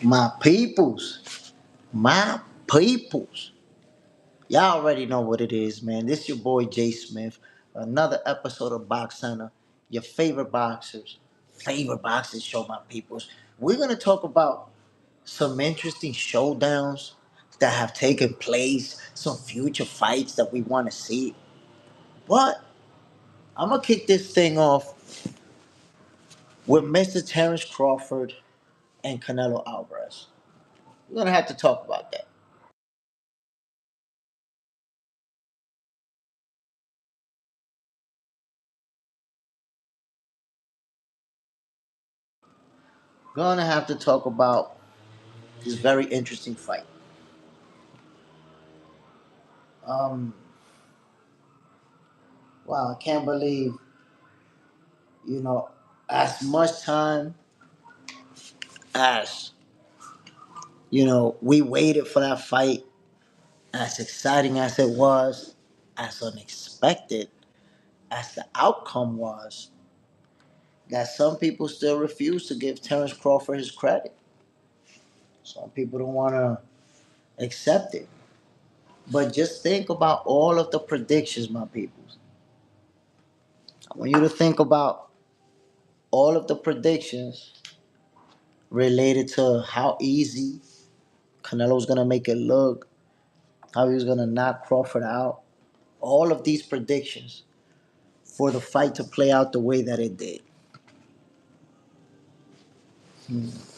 My peoples, my peoples. Y'all already know what it is, man. This your boy JSmiff. Another episode of Box Center. Your favorite boxing show, my peoples. We're gonna talk about some interesting showdowns that have taken place, some future fights that we want to see. But I'm gonna kick this thing off with Mr. Terrence Crawford and Canelo Alvarez. We're gonna have to talk about that. Gonna have to talk about this very interesting fight. Um, wow, I can't believe, you know, as much time as, we waited for that fight, as exciting as it was, as unexpected as the outcome was, that some people still refuse to give Terrence Crawford his credit. Some people don't want to accept it. But just think about all of the predictions, my people. I want you to think about all of the predictions related to how easy Canelo's gonna make it look, how he was gonna knock Crawford out. All of these predictions for the fight to play out the way that it did.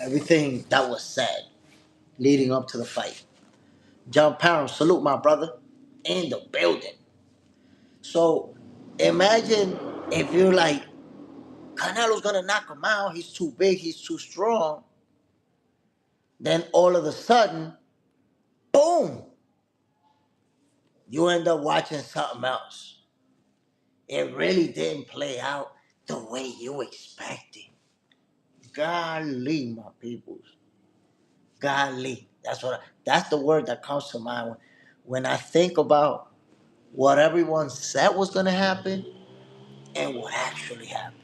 Everything that was said leading up to the fight. John Parham, salute my brother in the building. So imagine if you're like, Canelo's gonna knock him out, he's too big, he's too strong. Then all of a sudden, boom, you end up watching something else. It really didn't play out the way you expected. Golly, my peoples. Golly. That's the word that comes to mind when I think about what everyone said was gonna happen and what actually happened.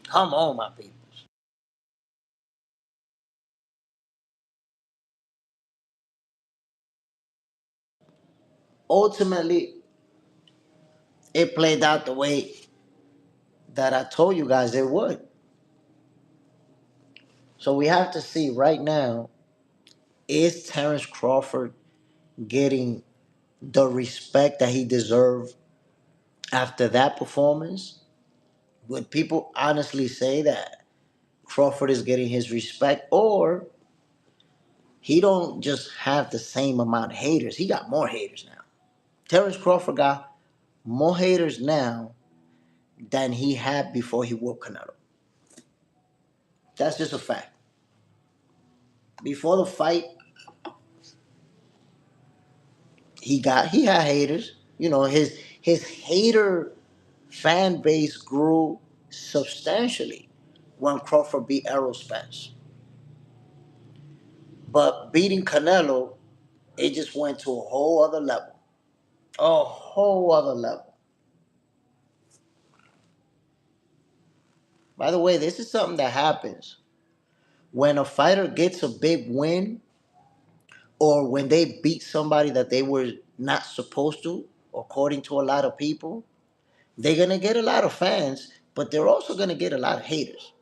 Come on, my peoples. Ultimately, it played out the way that I told you guys it would. So we have to see right now, is Terrence Crawford getting the respect that he deserved after that performance? Would people honestly say that Crawford is getting his respect, or he don't just have the same amount of haters? He got more haters now. Terrence Crawford got more haters now than he had before he whooped Canelo. That's just a fact. Before the fight, he had haters. His hater fan base grew substantially when Crawford beat Errol Spence. But beating Canelo, it just went to a whole other level. A whole other level. By the way, this is something that happens when a fighter gets a big win, or when they beat somebody that they were not supposed to, according to a lot of people. They're going to get a lot of fans, but they're also going to get a lot of haters.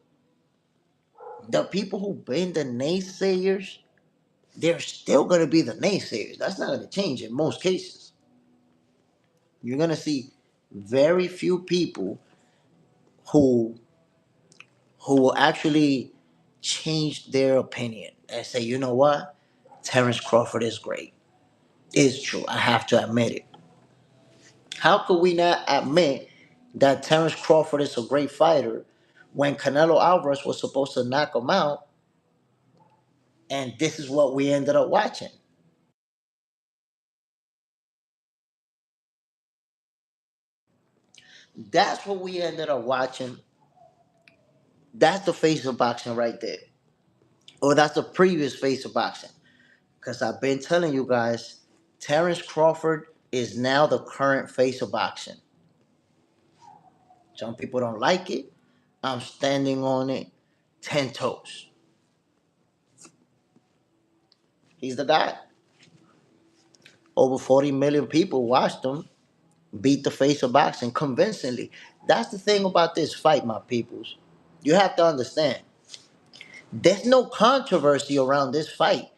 The people who've been the naysayers, they're still going to be the naysayers. That's not going to change in most cases. You're going to see very few people who will actually change their opinion and say, you know what, Terrence Crawford is great. It's true. I have to admit it. How could we not admit that Terrence Crawford is a great fighter when Canelo Alvarez was supposed to knock him out, and this is what we ended up watching? That's what we ended up watching. That's the face of boxing right there. Or that's the previous face of boxing. Because I've been telling you guys, Terrence Crawford is now the current face of boxing. Some people don't like it. I'm standing on it 10 toes. He's the guy. Over 40 million people watched him beat the face of boxing convincingly. That's the thing about this fight, my peoples. You have to understand. There's no controversy around this fight.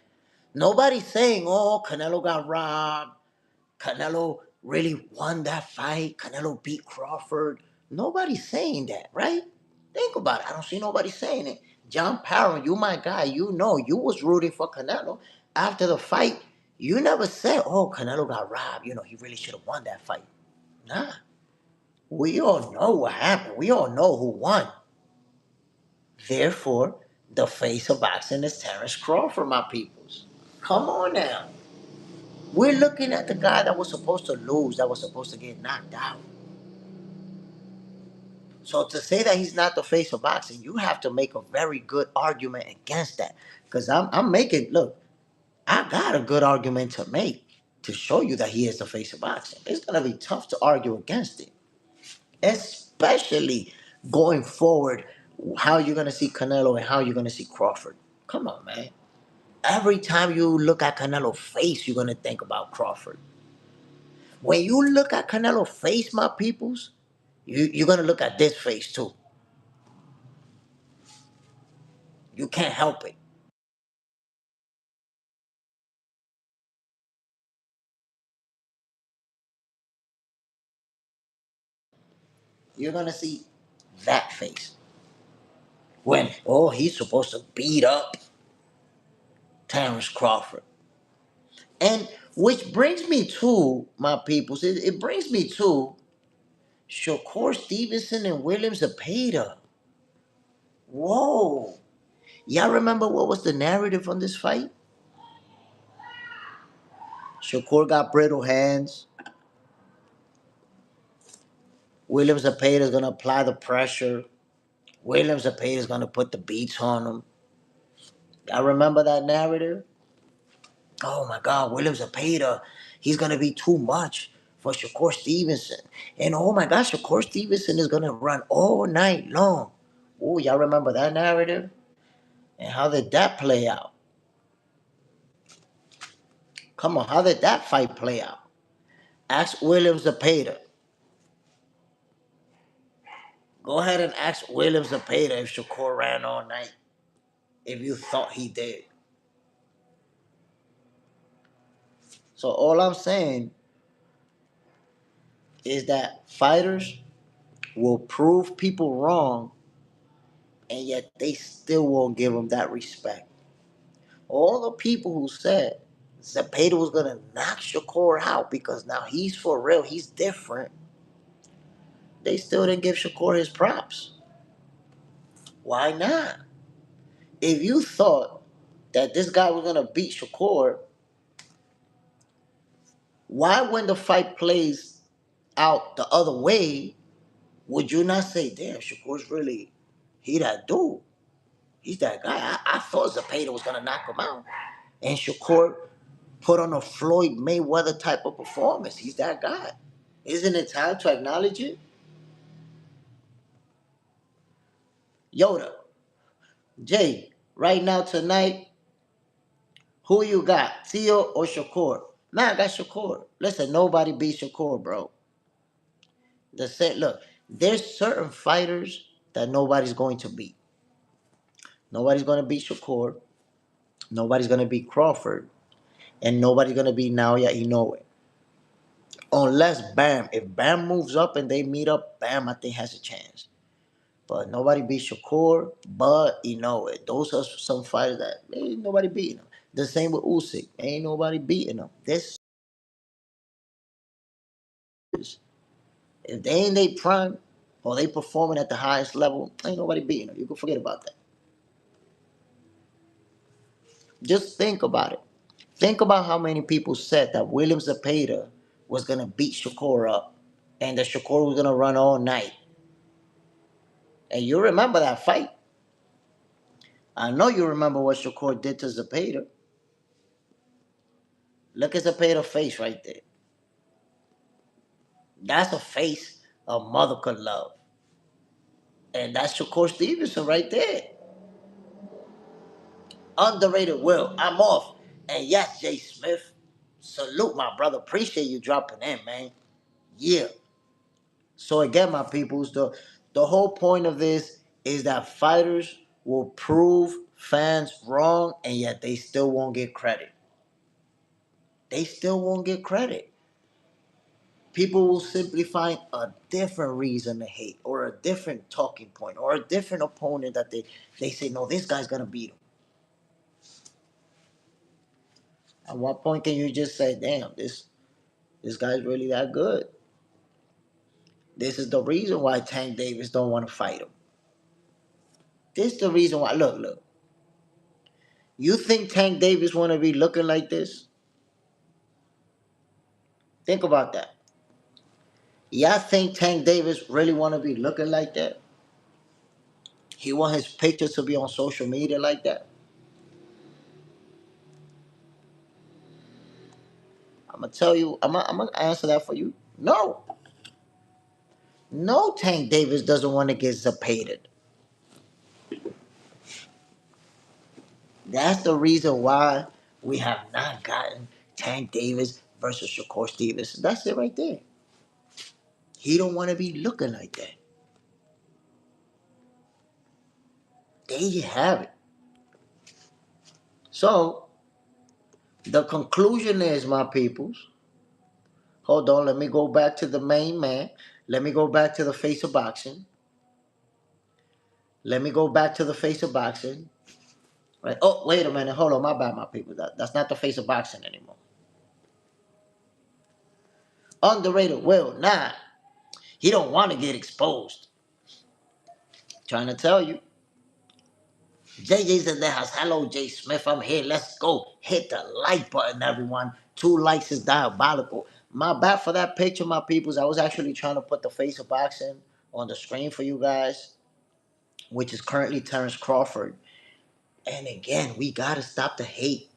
Nobody's saying, oh, Canelo got robbed. Canelo really won that fight. Canelo beat Crawford. Nobody's saying that, right? Think about it. I don't see nobody saying it. John Parron, you my guy. You know you was rooting for Canelo. After the fight, you never said, oh, Canelo got robbed. You know, he really should have won that fight. Nah. We all know what happened. We all know who won. Therefore, the face of boxing is Terrence Crawford, my peoples. Come on now. We're looking at the guy that was supposed to lose, that was supposed to get knocked out. So to say that he's not the face of boxing, you have to make a very good argument against that. Because I'm making, look, I got a good argument to make to show you that he is the face of boxing. It's going to be tough to argue against it, especially going forward, how you're going to see Canelo and how you're going to see Crawford. Come on, man. Every time you look at Canelo's face, you're going to think about Crawford. When you look at Canelo's face, my peoples, you're going to look at this face too. You can't help it. You're going to see that face. When, oh, he's supposed to beat up Terrence Crawford. And which brings me to, my peoples, it brings me to Shakur Stevenson and William Zepeda. Whoa. Y'all remember what was the narrative on this fight? Shakur got brittle hands. William Zepeda is going to apply the pressure. William Zepeda is going to put the beats on him. Y'all remember that narrative? Oh my God, William Zepeda, he's going to be too much for Shakur Stevenson. And oh my God, Shakur Stevenson is going to run all night long. Oh, y'all remember that narrative? And how did that play out? Come on, how did that fight play out? Ask William Zepeda. Go ahead and ask William Zepeda if Shakur ran all night. If you thought he did. So all I'm saying is that fighters will prove people wrong, and yet they still won't give them that respect. All the people who said Zepeda was gonna knock Shakur out because now he's for real, he's different, they still didn't give Shakur his props. Why not? If you thought that this guy was gonna beat Shakur, why when the fight plays out the other way, would you not say, damn, Shakur's really, he that dude. He's that guy. I thought Zepeda was gonna knock him out. And Shakur put on a Floyd Mayweather type of performance. He's that guy. Isn't it time to acknowledge it? Yoda, Jay, right now tonight, who you got? Theo or Shakur? Nah, I got Shakur. Listen, nobody beats Shakur, bro. Look, there's certain fighters that nobody's going to beat. Nobody's going to beat Shakur. Nobody's going to beat Crawford. And nobody's going to beat Naoya Inoue. Unless Bam, if Bam moves up and they meet up, Bam I think has a chance. But nobody beats Shakur, but Inoue. Those are some fighters that ain't nobody beating them. The same with Usyk, ain't nobody beating them. This is if they ain't they prime or they performing at the highest level, ain't nobody beating them. You can forget about that. Just think about it. Think about how many people said that William Zepeda was gonna beat Shakur up, and that Shakur was gonna run all night. And you remember that fight? I know you remember what Shakur did to Zepeda. Look at Zepeda's face right there. That's a face a mother could love. And that's Shakur Stevenson right there. Underrated Will. I'm off. And yes, JSmiff, salute my brother. Appreciate you dropping in, man. Yeah. So again, my peoples, the whole point of this is that fighters will prove fans wrong, and yet they still won't get credit. They still won't get credit. People will simply find a different reason to hate, or a different talking point, or a different opponent that they say, no, this guy's gonna beat him. At what point can you just say, damn, this guy's really that good? This is the reason why Tank Davis don't want to fight him. This is the reason why. Look. You think Tank Davis want to be looking like this? Think about that. Y'all think Tank Davis really want to be looking like that? He want his pictures to be on social media like that? I'm gonna tell you. I'm gonna answer that for you. No, no. Tank Davis doesn't want to get zapated. That's the reason why we have not gotten Tank Davis versus Shakur Stevens. That's it right there. He don't want to be looking like that. There you have it. So the conclusion is, my peoples. Hold on, let me go back to the main man. Let me go back to the face of boxing. Let me go back to the face of boxing. Right. Oh, wait a minute. Hold on. My bad, my people. That's not the face of boxing anymore. Underrated Will. Nah. He don't want to get exposed. Trying to tell you. JJ's in the house. Hello, JSmiff. I'm here. Let's go. Hit the like button, everyone. 2 likes is diabolical. My bad for that picture, my peoples. I was actually trying to put the face of boxing on the screen for you guys, which is currently Terrence Crawford. And again, we gotta stop the hate.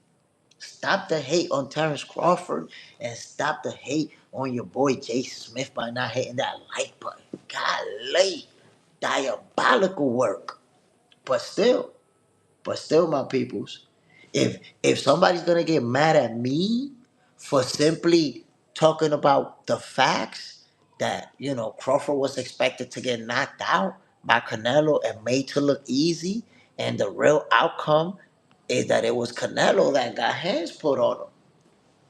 Stop the hate on Terrence Crawford and stop the hate on your boy JSmiff by not hitting that like button. Golly, diabolical work. But still, my peoples, if somebody's gonna get mad at me for simply talking about the facts that Crawford was expected to get knocked out by Canelo and made to look easy, and the real outcome is that it was Canelo that got hands put on him,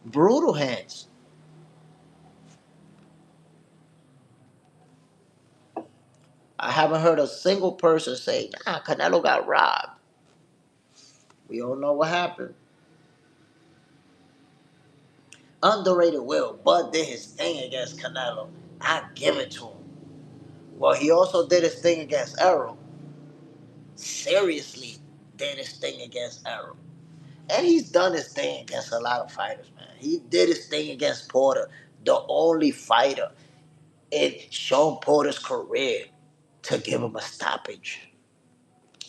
brutal hands. I haven't heard a single person say, "Nah, Canelo got robbed." We all know what happened. Underrated Will. Bud did his thing against Canelo. I give it to him. Well, he also did his thing against Errol. Seriously, did his thing against Errol. And he's done his thing against a lot of fighters, man. He did his thing against Porter, the only fighter in Sean Porter's career to give him a stoppage.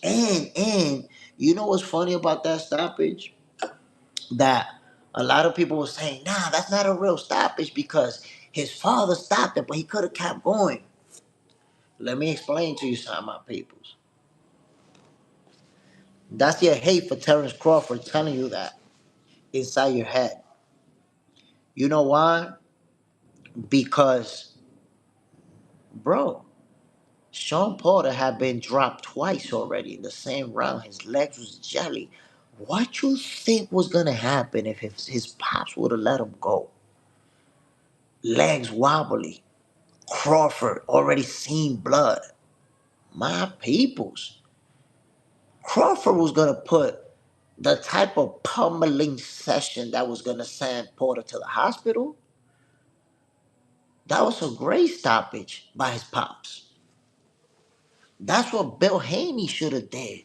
And you know what's funny about that stoppage? That a lot of people were saying, nah, that's not a real stoppage because his father stopped it, but he could have kept going. Let me explain to you something, my peoples. That's your hate for Terrence Crawford telling you that inside your head. You know why? Because, bro, Sean Porter had been dropped twice already in the same round. His legs was jelly. What you think was gonna happen if his pops would have let him go? Legs wobbly. Crawford already seen blood. My peoples. Crawford was gonna put the type of pummeling session that was gonna send Porter to the hospital. That was a great stoppage by his pops. That's what Bill Haney should have did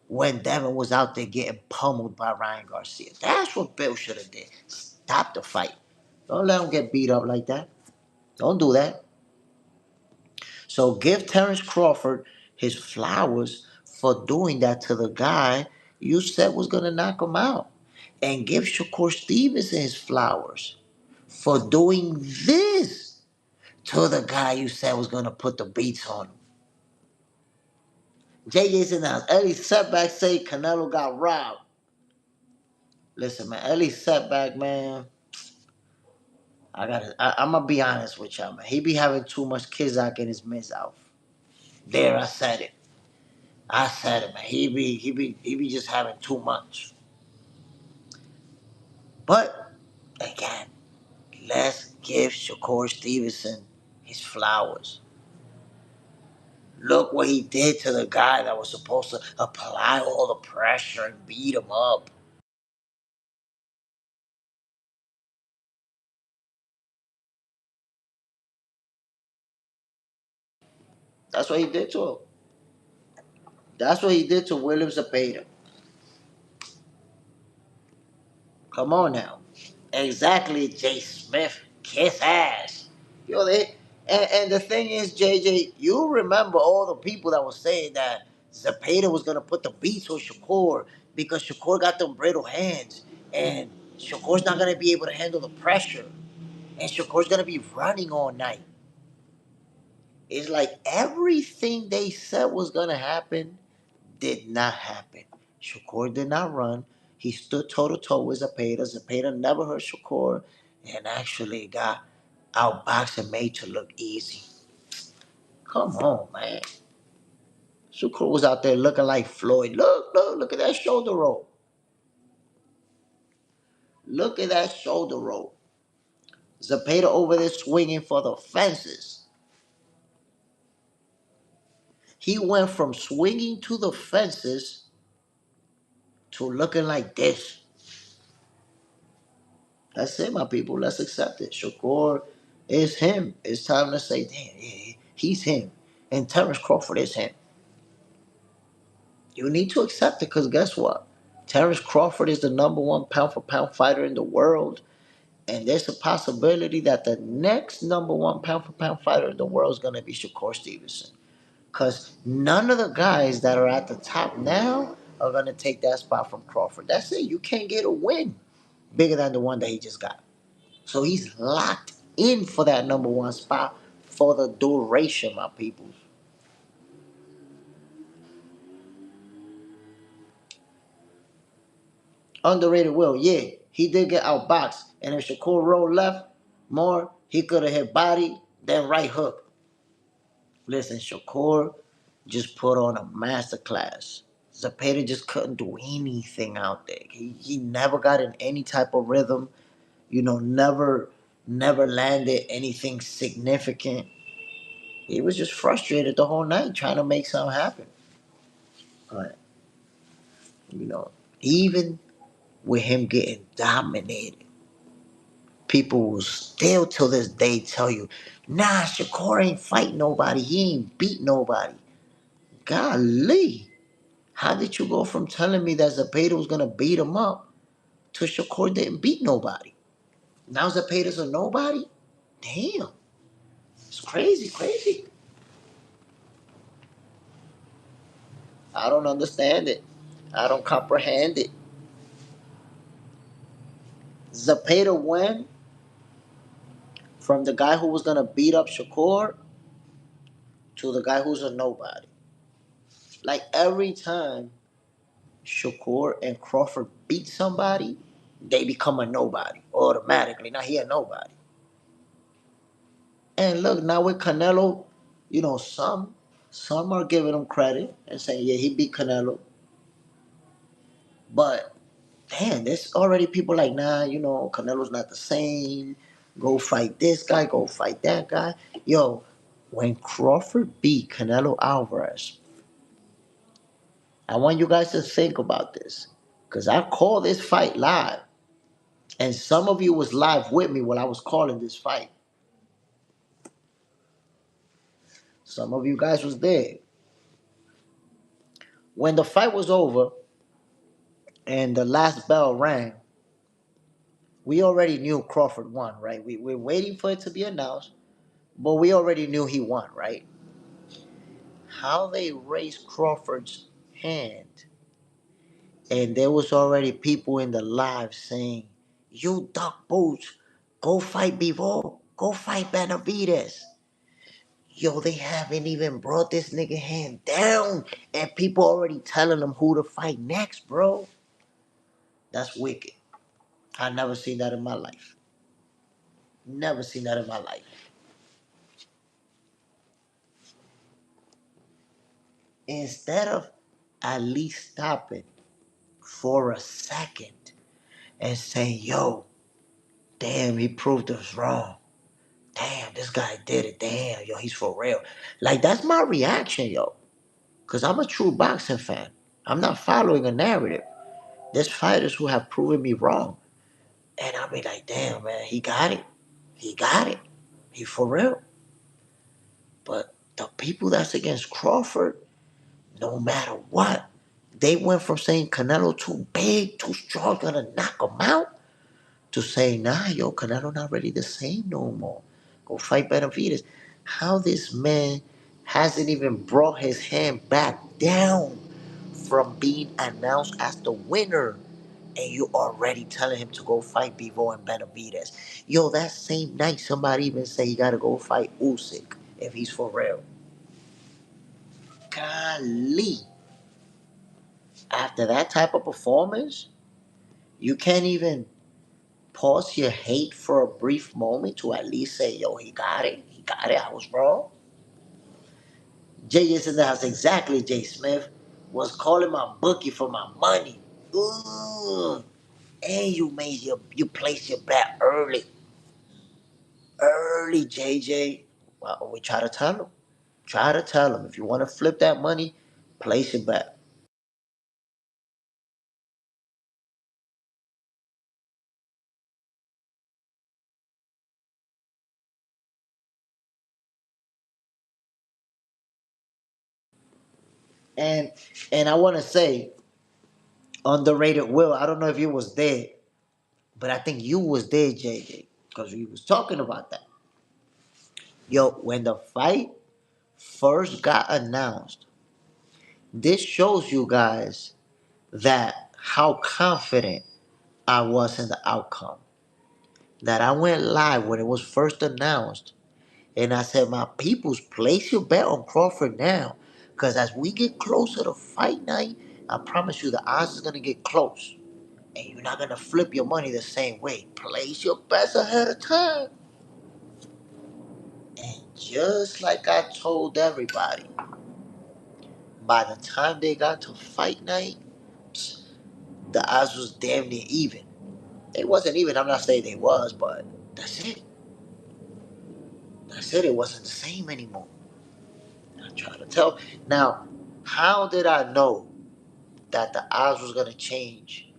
when Devin was out there getting pummeled by Ryan Garcia. That's what Bill should have did. Stop the fight. Don't let him get beat up like that. Don't do that. So give Terrence Crawford his flowers for doing that to the guy you said was gonna knock him out. And give Shakur Stevenson his flowers for doing this to the guy you said was gonna put the beats on him. JJ's in the house. Eddie setback say Canelo got robbed. Listen, man, Eddie's setback, man. I'm gonna be honest with y'all, man. He be having too much kizak in his mouth. There, I said it. I said it, man. He be just having too much. But again, let's give Shakur Stevenson his flowers. Look what he did to the guy that was supposed to apply all the pressure and beat him up. That's what he did to him. That's what he did to William Zapata. Come on now. Exactly, JSmiff. Kiss ass. Yo, and the thing is, JJ, you remember all the people that were saying that Zapata was gonna put the beats on Shakur because Shakur got them brittle hands and Shakur's not gonna be able to handle the pressure. And Shakur's gonna be running all night. It's like everything they said was gonna happen did not happen. Shakur did not run. He stood toe to toe with Zapata. Zapata never hurt Shakur and actually got outboxed and made to look easy. Come on, man. Shakur was out there looking like Floyd. Look at that shoulder roll. Look at that shoulder roll. Zapata over there swinging for the fences. He went from swinging to the fences to looking like this. That's it, my people. Let's accept it. Shakur is him. It's time to say, damn, yeah, he's him. And Terrence Crawford is him. You need to accept it because guess what? Terrence Crawford is the number one pound for pound fighter in the world. And there's a possibility that the next number one pound for pound fighter in the world is going to be Shakur Stevenson. Because none of the guys that are at the top now are going to take that spot from Crawford. That's it. You can't get a win bigger than the one that he just got. So he's locked in for that number one spot for the duration, my people. Underrated Will, yeah, he did get outboxed. And if Shakur rolled left more, he could have hit body, then right hook. Listen, Shakur just put on a masterclass. Zapata just couldn't do anything out there. He never got in any type of rhythm, never landed anything significant. He was just frustrated the whole night trying to make something happen. But, you know, even with him getting dominated, people will still till this day tell you, nah, Shakur ain't fight nobody. He ain't beat nobody. Golly. How did you go from telling me that Zapata was gonna beat him up to Shakur didn't beat nobody? Now Zapata's a nobody? Damn. It's crazy, crazy. I don't understand it. I don't comprehend it. Zapata went from the guy who was gonna beat up Shakur to the guy who's a nobody. Like every time Shakur and Crawford beat somebody, they become a nobody automatically. Now he a nobody. And look, now with Canelo, some are giving him credit and saying, yeah, he beat Canelo. But damn, there's already people like, nah, Canelo's not the same. Go fight this guy, go fight that guy. Yo, when Crawford beat Canelo Alvarez, I want you guys to think about this. Because I called this fight live. And some of you was live with me while I was calling this fight. Some of you guys was there. When the fight was over and the last bell rang, we already knew Crawford won, right? We're waiting for it to be announced, but we already knew he won, right? How they raised Crawford's hand, and there was already people in the live saying, "You duck boots, go fight Bivol, go fight Benavides." Yo, they haven't even brought this nigga hand down, and people already telling them who to fight next, bro. That's wicked. I never seen that in my life. Never seen that in my life. Instead of at least stopping for a second and saying, yo, damn, he proved us wrong. Damn, this guy did it. Damn, yo, he's for real. Like, that's my reaction, yo. Because I'm a true boxing fan. I'm not following a narrative. There's fighters who have proven me wrong. And I'll be like, damn, man, he got it. He got it. He for real. But the people that's against Crawford, no matter what, they went from saying Canelo too big, too strong, gonna knock him out, to saying, nah, yo, Canelo not really the same no more. Go fight Benavidez. How this man hasn't even brought his hand back down from being announced as the winner, and you already telling him to go fight Bivol and Benavidez. Yo, that same night, somebody even say he gotta go fight Usyk if he's for real. Golly. After that type of performance, you can't even pause your hate for a brief moment to at least say, yo, he got it. He got it. I was wrong. Jay is in the house. Exactly, JSmiff. Was calling my bookie for my money. Ooh. And you placed your bet early. Early, JJ. Well, we try to tell him. Try to tell him. If you want to flip that money, place your bet. And and I want to say, underrated Will, I don't know if you was there, but I think you was there, JJ, because we was talking about that. Yo, when the fight first got announced, this shows you guys that how confident I was in the outcome. That I went live when it was first announced, and I said, my peoples, place your bet on Crawford now. Because as we get closer to fight night, I promise you the odds is going to get close. And you're not going to flip your money the same way. Place your bets ahead of time. And just like I told everybody, by the time they got to fight night, the odds was damn near even. It wasn't even, I'm not saying they was, but that's it. That's it. It wasn't the same anymore. I'm trying to tell. Now, how did I know that the odds was gonna change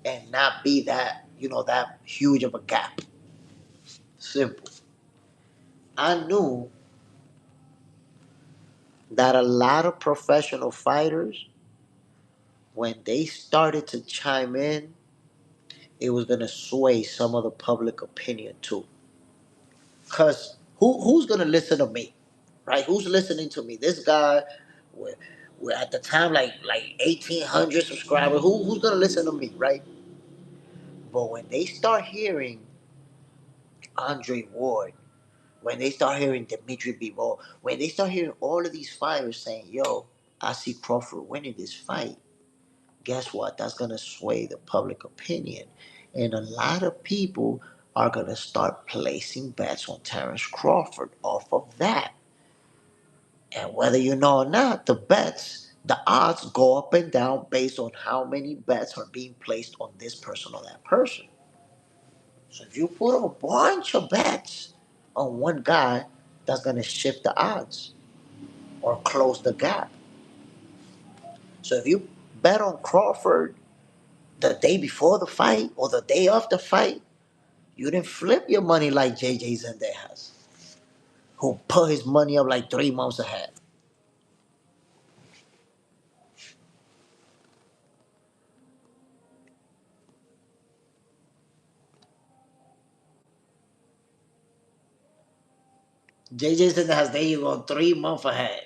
and not be that, that huge of a gap? Simple. I knew that a lot of professional fighters, when they started to chime in, it was gonna sway some of the public opinion too. Cause who's gonna listen to me, right? Who's listening to me? This guy, we're, we're at the time like 1,800 subscribers. Who's gonna listen to me, right? But when they start hearing Andre Ward, when they start hearing Dimitri Bivol, when they start hearing all of these fighters saying, "Yo, I see Crawford winning this fight," guess what? That's gonna sway the public opinion, and a lot of people are gonna start placing bets on Terrence Crawford off of that. And whether you know or not, the odds go up and down based on how many bets are being placed on this person or that person. So if you put a bunch of bets on one guy, that's gonna shift the odds or close the gap. So if you bet on Crawford the day before the fight or the day of the fight, you didn't flip your money like JJ Zendejas, who put his money up like 3 months ahead. JJ Zendejas, there you go, 3 months ahead.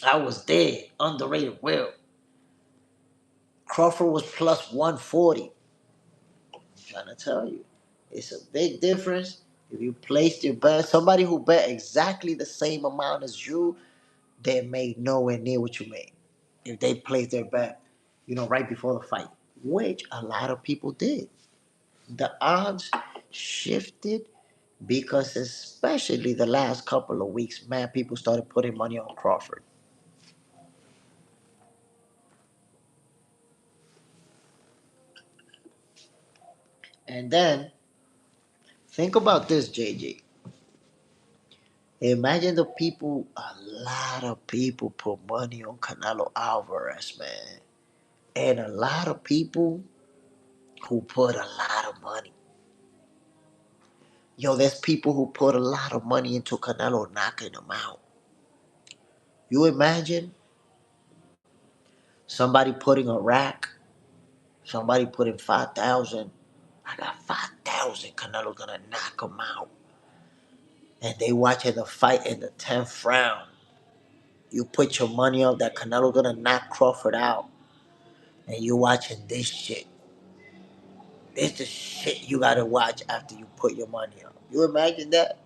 I was there, underrated Will. Crawford was plus 140. I'm trying to tell you. It's a big difference. If you placed your bet, somebody who bet exactly the same amount as you, they made nowhere near what you made. If they placed their bet, right before the fight. which a lot of people did. The odds shifted because, especially the last couple of weeks, man, people started putting money on Crawford. And then think about this, JJ. Imagine the people, a lot of people put money on Canelo Alvarez, man. And a lot of people who put a lot of money. Yo, there's people who put a lot of money into Canelo knocking him out. You imagine somebody putting a rack, somebody putting 5,000. I got 5,000. Canelo gonna knock him out. And they watching the fight in the 10th round. You put your money up that Canelo gonna knock Crawford out. And you watching this shit. This the shit you gotta watch after you put your money up. You imagine that?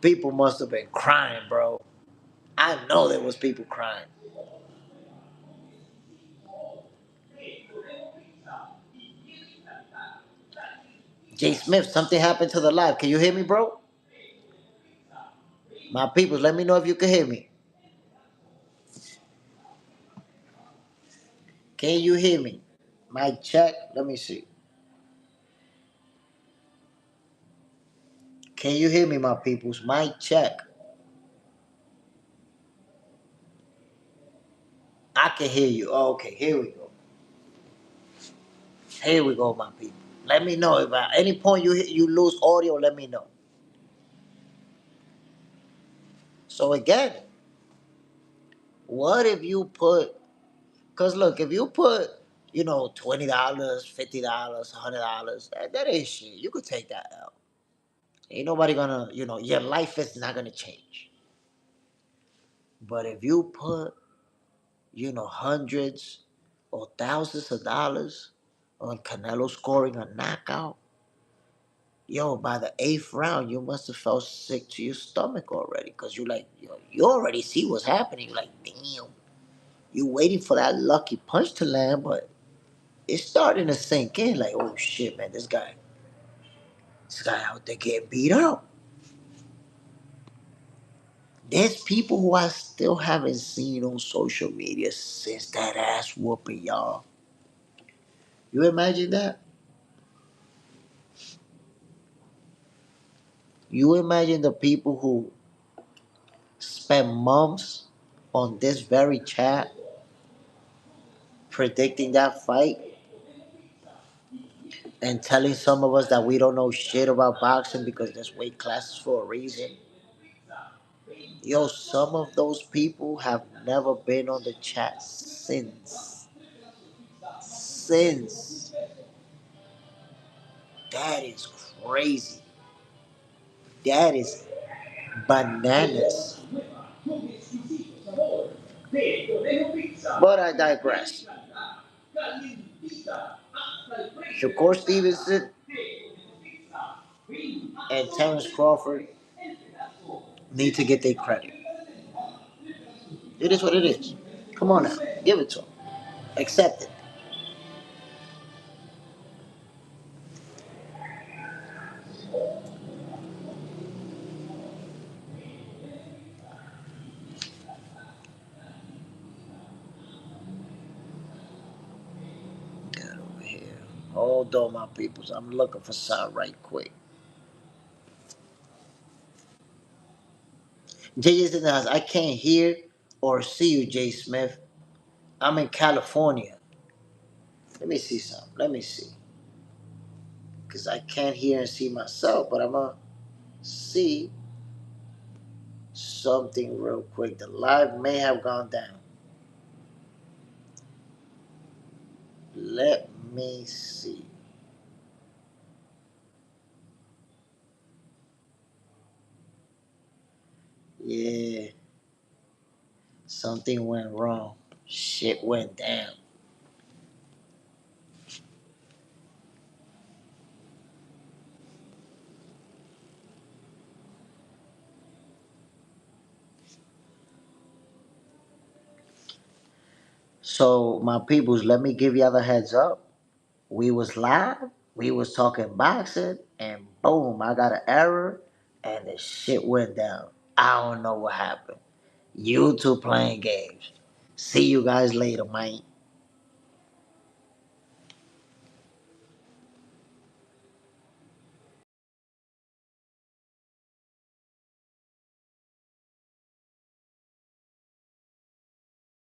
People must have been crying, bro. I know there was people crying. JSmiff, something happened to the live. Can you hear me, bro? My peoples, let me know if you can hear me. Can you hear me? Mic check. Let me see. Can you hear me, my peoples? Mic check. I can hear you. Oh, okay, here we go. Here we go, my people. Let me know if at any point you lose audio. Let me know. So again, what if you put? Cause look, if you put, $20, $50, $100, that ain't shit. You could take that out. Ain't nobody gonna, your life is not gonna change. But if you put, hundreds or thousands of dollars on Canelo scoring a knockout, yo, by the eighth round, you must have felt sick to your stomach already. Cause you like, you already see what's happening. You're like, damn, you waiting for that lucky punch to land, but it's starting to sink in. Like, oh shit, man, this guy out there getting beat up. There's people who I still haven't seen on social media since that ass whooping, y'all. You imagine that? You imagine the people who spent months on this very chat predicting that fight and telling some of us that we don't know shit about boxing because there's weight classes for a reason. Yo, some of those people have never been on the chat since. Since. That is crazy. That is bananas. But I digress. Shakur Stevenson and Terrence Crawford need to get their credit. It is what it is. Come on now. Give it to them. Accept it. Get over here. Hold on, my peoples. I'm looking for something right quick. JJ's in the house. I can't hear or see you, JSmiff. I'm in California. Let me see something. Let me see. Because I can't hear and see myself, but I'm going to see something real quick. The live may have gone down. Let me see. Yeah, something went wrong. Shit went down. So my peoples, let me give y'all the heads up. We was live, we was talking boxing, and boom, I got an error, and the shit went down. I don't know what happened. YouTube playing games. See you guys later, man.